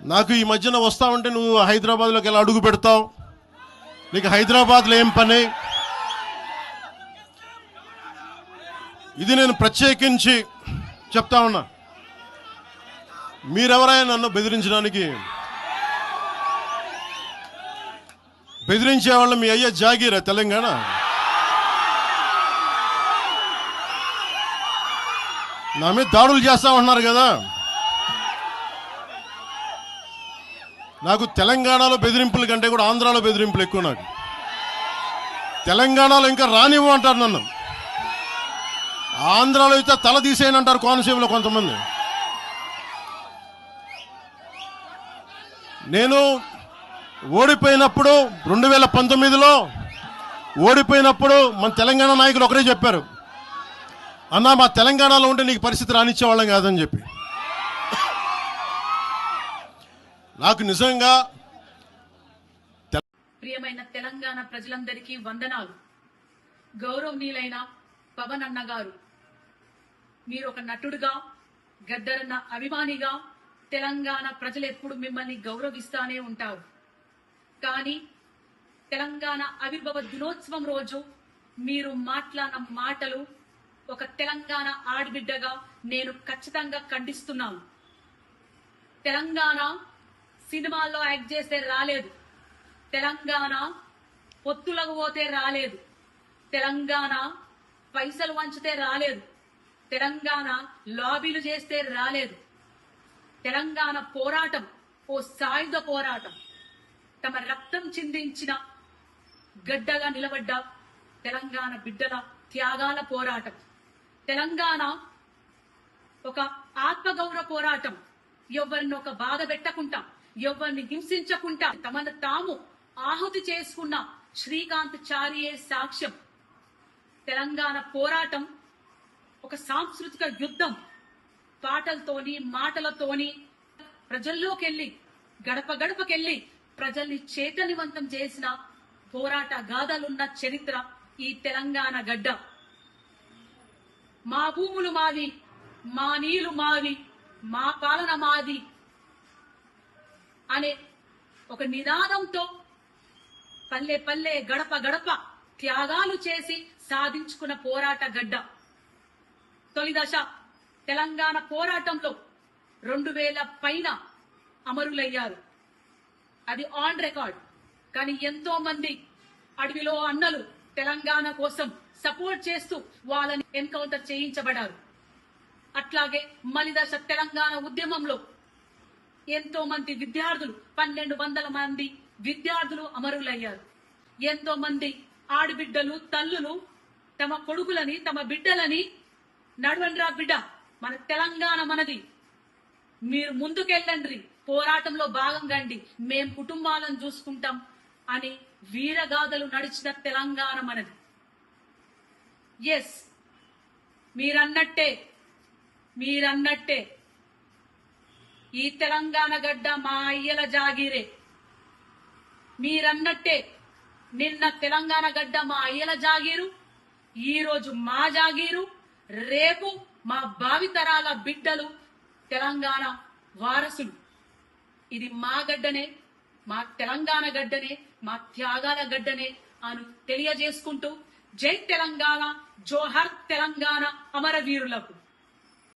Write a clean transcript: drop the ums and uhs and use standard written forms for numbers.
నాకు ఈ మధ్యన వస్తా ఉంటే నువ్వు హైదరాబాద్లోకి ఎలా అడుగు పెడతావు, నీకు హైదరాబాద్లో ఏం పని? ఇది నేను ప్రత్యేకించి చెప్తా ఉన్నా. మీరెవరైనా నన్ను బెదిరించడానికి, బెదిరించే వాళ్ళ మీ అయ్యే జాగీరా తెలంగాణ? నా మీద దాడులు చేస్తా ఉన్నారు కదా. నాకు తెలంగాణలో బెదిరింపుల కంటే కూడా ఆంధ్రాలో బెదిరింపులు ఎక్కువ. నాకు తెలంగాణలో ఇంకా రానివ్వమంటారు నన్ను, ఆంధ్రాలో అయితే తల తీసేయనంటారు కోనసీమలో కొంతమంది. నేను ఓడిపోయినప్పుడు 2019లో ఓడిపోయినప్పుడు మన తెలంగాణ నాయకులు ఒకరే చెప్పారు, అన్నా మా తెలంగాణలో ఉంటే నీకు పరిస్థితి రానిచ్చేవాళ్ళం కాదని చెప్పి. నాకు నిజంగా ప్రియమైన తెలంగాణ ప్రజలందరికీ వందనాలు. గౌరవనీయులైన పవన్ అన్న గారు, మీరు ఒక నటుడుగా, గద్దరన్న అభిమానిగా తెలంగాణ ప్రజలు ఎప్పుడు మిమ్మల్ని గౌరవిస్తానే ఉంటారు. కానీ తెలంగాణ ఆవిర్భావ దినోత్సవం రోజు మీరు మాట్లాడిన మాటలు ఒక తెలంగాణ ఆడబిడ్డగా నేను ఖచ్చితంగా ఖండిస్తున్నాను. తెలంగాణ సినిమాల్లో యాక్ట్ చేస్తే రాలేదు, తెలంగాణ పొత్తులకు పోతే రాలేదు, తెలంగాణ పైసలు వంచితే రాలేదు, తెలంగాణ లాబీలు చేస్తే రాలేదు. తెలంగాణ పోరాటం ఓ సాయుధ పోరాటం, తమ రక్తం చిందించిన గడ్డగా నిలబడ్డ తెలంగాణ బిడ్డల త్యాగాల పోరాటం. తెలంగాణ ఒక ఆత్మగౌరవ పోరాటం. ఎవరిని ఒక బాధ పెట్టకుండా, ఎవరిని హింసించకుండా తమను తాము ఆహుతి చేసుకున్న శ్రీకాంత్ చారియే సాక్ష్యం. తెలంగాణ పోరాటం ఒక సాంస్కృతిక యుద్ధం. పాటలతోని, మాటలతోని ప్రజల్లోకి వెళ్ళి, గడప గడపకెళ్ళి ప్రజల్ని చైతన్యవంతం చేసిన పోరాట గాథలున్న చరిత్ర ఈ తెలంగాణ గడ్డ. మా భూములు మావి, మా నీళ్లు మావి, మా పాలన మాది అనే ఒక నినాదంతో పల్లె పల్లె, గడప గడప త్యాగాలు చేసి సాధించుకున్న పోరాట గడ్డ. తొలి దశ తెలంగాణ పోరాటంలో 2000 పైన అమరులయ్యారు, అది ఆన్ రికార్డ్. కానీ ఎంతో మంది అడవిలో అన్నలు తెలంగాణ కోసం సపోర్ట్ చేస్తూ వాళ్ళని ఎన్కౌంటర్ చేయించబడ్డారు. అట్లాగే మలిదశ తెలంగాణ ఉద్యమంలో ఎంతో మంది విద్యార్థులు, 1200 మంది విద్యార్థులు అమరులయ్యారు. ఎంతో మంది ఆడబిడ్డలు, తల్లులు తమ కొడుకులని, తమ బిడ్డలని నడవండ్రా బిడ్డ, మన తెలంగాణ మనది, మీరు ముందుకెళ్ళండి, పోరాటంలో భాగంగండి, మేం కుటుంబాలను చూసుకుంటాం అని వీరగాథలు నడిచిన తెలంగాణ మనది. ఎస్, మీరన్నట్టే ఈ తెలంగాణ గడ్డ మా అయ్యల జాగీరే. మీరన్నట్టే నిన్న తెలంగాణ గడ్డ మా అయ్యల జాగీరు, ఈ రోజు మా జాగీరు, రేపు మా భావితరాల బిడ్డలు తెలంగాణ వారసులు. ఇది మా గడ్డనే, మా తెలంగాణ గడ్డనే, మా త్యాగాల గడ్డనే అని తెలియజేసుకుంటూ, జై తెలంగాణ, జోహర్ తెలంగాణ అమరవీరులకు.